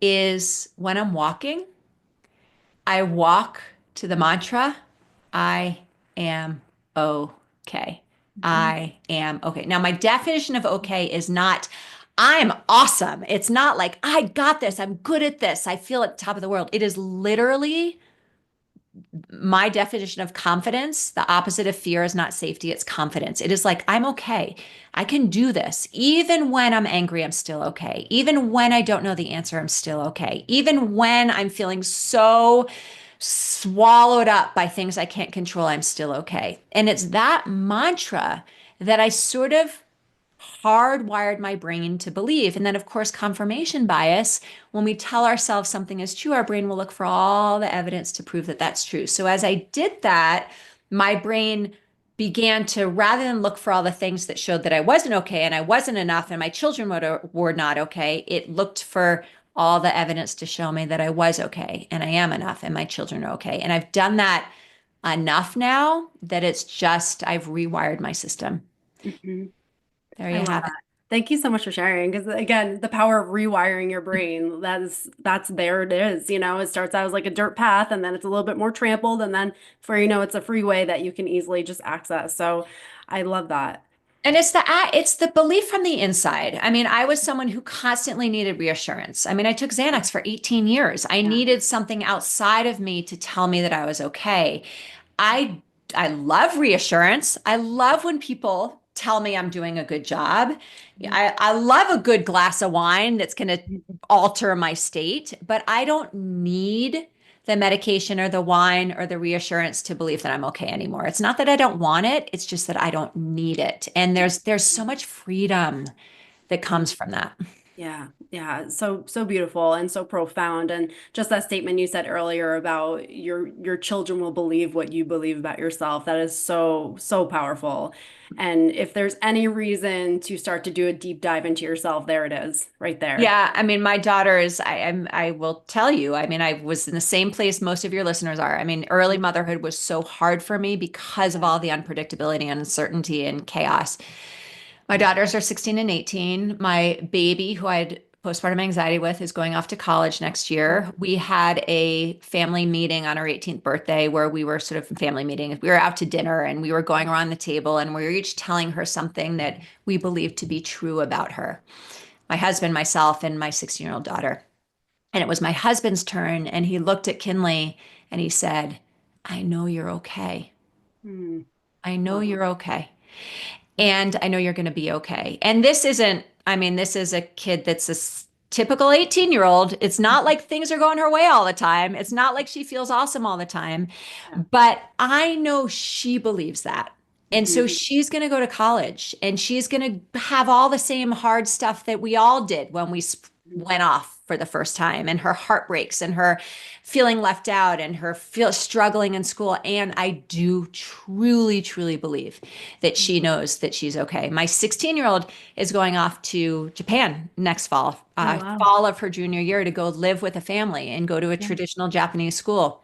is when I'm walking, I walk to the mantra, I am okay. Mhm. I am okay. Now, my definition of okay is not, I'm awesome. It's not like, I got this. I'm good at this. I feel at the top of the world. It is literally my definition of confidence. The opposite of fear is not safety, it's confidence. It is like, I'm okay. I can do this. Even when I'm angry, I'm still okay. Even when I don't know the answer, I'm still okay. Even when I'm feeling so swallowed up by things I can't control, I'm still okay. And it's that mantra that I sort of hardwired my brain to believe. And then, of course, confirmation bias. When we tell ourselves something is true, our brain will look for all the evidence to prove that that's true. So, as I did that, my brain began to, rather than look for all the things that showed that I wasn't okay and I wasn't enough and my children were not okay, it looked for all the evidence to show me that I was okay and I am enough and my children are okay. And I've done that enough now that it's just, I've rewired my system. Mhm. There I you love have it. that. Thank you so much for sharing. Because again, the power of rewiring your brain, that's there it is. It starts out as like a dirt path and then it's a little bit more trampled, and then before you know it's a freeway that you can easily just access. So I love that. And it's the belief from the inside. I mean, I was someone who constantly needed reassurance. I mean, I took Xanax for 18 years. I Yeah. needed something outside of me to tell me that I was okay. I I love reassurance. I love when people tell me I'm doing a good job. I love a good glass of wine that's going to alter my state, but I don't need the medication or the wine or the reassurance to believe that I'm okay anymore. It's not that I don't want it, it's just that I don't need it. And there's so much freedom that comes from that. Yeah, yeah, so beautiful and so profound. And just that statement you said earlier about your children will believe what you believe about yourself, that is so powerful. And if there's any reason to start to do a deep dive into yourself, there it is, right there. Yeah, I mean, my daughter is, I will tell you, I mean, I was in the same place most of your listeners are. I mean, early motherhood was so hard for me because of Yeah. all the unpredictability and uncertainty and chaos. My daughters are 16 and 18. My baby, who I had postpartum anxiety with, is going off to college next year. We had a family meeting on our 18th birthday where we were sort of family meeting. We were out to dinner and we were going around the table and we were each telling her something that we believed to be true about her. My husband, myself, and my 16-year-old daughter. And it was my husband's turn. And he looked at Kinley and he said, I know you're okay. Mm. I know Wow. you're okay. And I know you're going to be okay. And this isn't, I mean, this is a kid that's a typical 18-year-old. It's not like things are going her way all the time. It's not like she feels awesome all the time. Yeah. But I know she believes that. And so Mhm. she's going to go to college and she's going to have all the same hard stuff that we all did when we went off for the first time, and her heartbreaks and her feeling left out and her feel struggling in school. And I do truly believe that she knows that she's okay. My 16-year-old is going off to Japan next fall, Oh, wow. fall of her junior year, to go live with a family and go to a Yeah. traditional Japanese school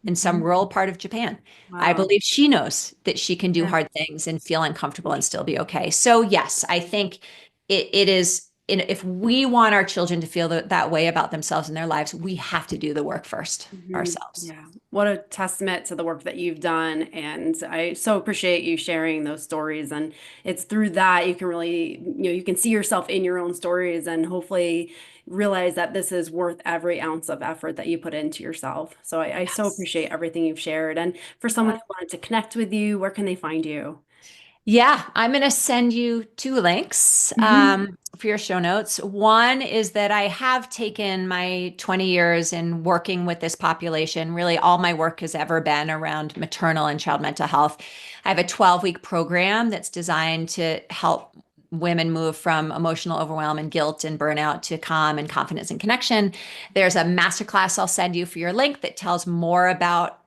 in some Mhm. rural part of Japan. I Wow. believe she knows that she can do Yeah. hard things and feel uncomfortable and still be okay. So yes, I think it is. If we want our children to feel that way about themselves and their lives, we have to do the work first ourselves. Yeah. What a testament to the work that you've done. And I so appreciate you sharing those stories. And it's through that you can really, you can see yourself in your own stories and hopefully realize that this is worth every ounce of effort that you put into yourself. So I so Yes. appreciate everything you've shared. And for someone who wanted to connect with you, where can they find you? Yeah, I'm going to send you two links Hmm. for your show notes. One is that I have taken my 20 years in working with this population. Really, all my work has ever been around maternal and child mental health. I have a 12-week program that's designed to help women move from emotional overwhelm and guilt and burnout to calm and confidence and connection. There's a masterclass I'll send you for your link that tells more about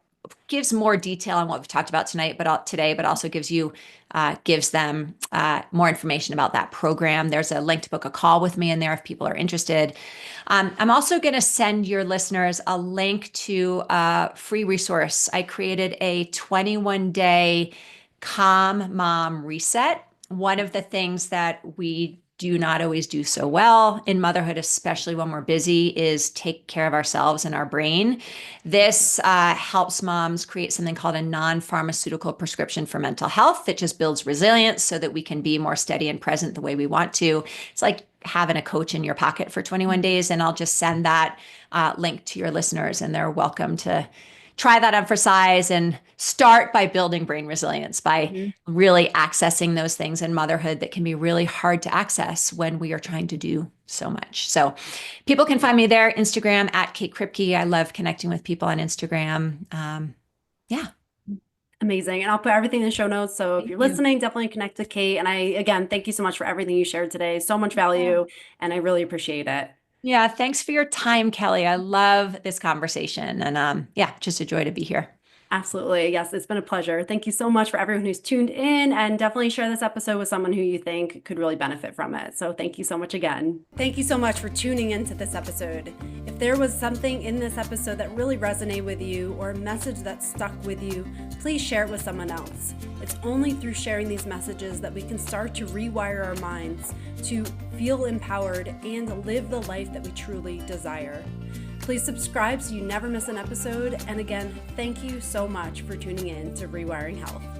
gives more detail on what we've talked about tonight, but also gives them more information about that program. There's a link to book a call with me in there if people are interested. I'm also going to send your listeners a link to a free resource. I created a 21-day Calm Mom Reset. One of the things that we do not always do so well in motherhood, especially when we're busy, is take care of ourselves and our brain. This helps moms create something called a non-pharmaceutical prescription for mental health that just builds resilience so that we can be more steady and present the way we want to. It's like having a coach in your pocket for 21 days, and I'll just send that link to your listeners, and they're welcome to try that on for size and start by building brain resilience by really accessing those things in motherhood that can be really hard to access when we are trying to do so much. So people can find me there, Instagram at Kate Kripke. I love connecting with people on Instagram. Yeah. Amazing. And I'll put everything in the show notes. So if Thank you're you. listening, definitely connect with Kate. And again, thank you so much for everything you shared today. So much value, and I really appreciate it. Yeah. Thanks for your time, Kelly. I love this conversation. And yeah, just a joy to be here. Absolutely. Yes, it's been a pleasure. Thank you so much for everyone who's tuned in, and definitely share this episode with someone who you think could really benefit from it. So thank you so much again. Thank you so much for tuning into this episode. If there was something in this episode that really resonated with you or a message that stuck with you, please share it with someone else. It's only through sharing these messages that we can start to rewire our minds to feel empowered and live the life that we truly desire. Please subscribe so you never miss an episode. And again, thank you so much for tuning in to Rewiring Health.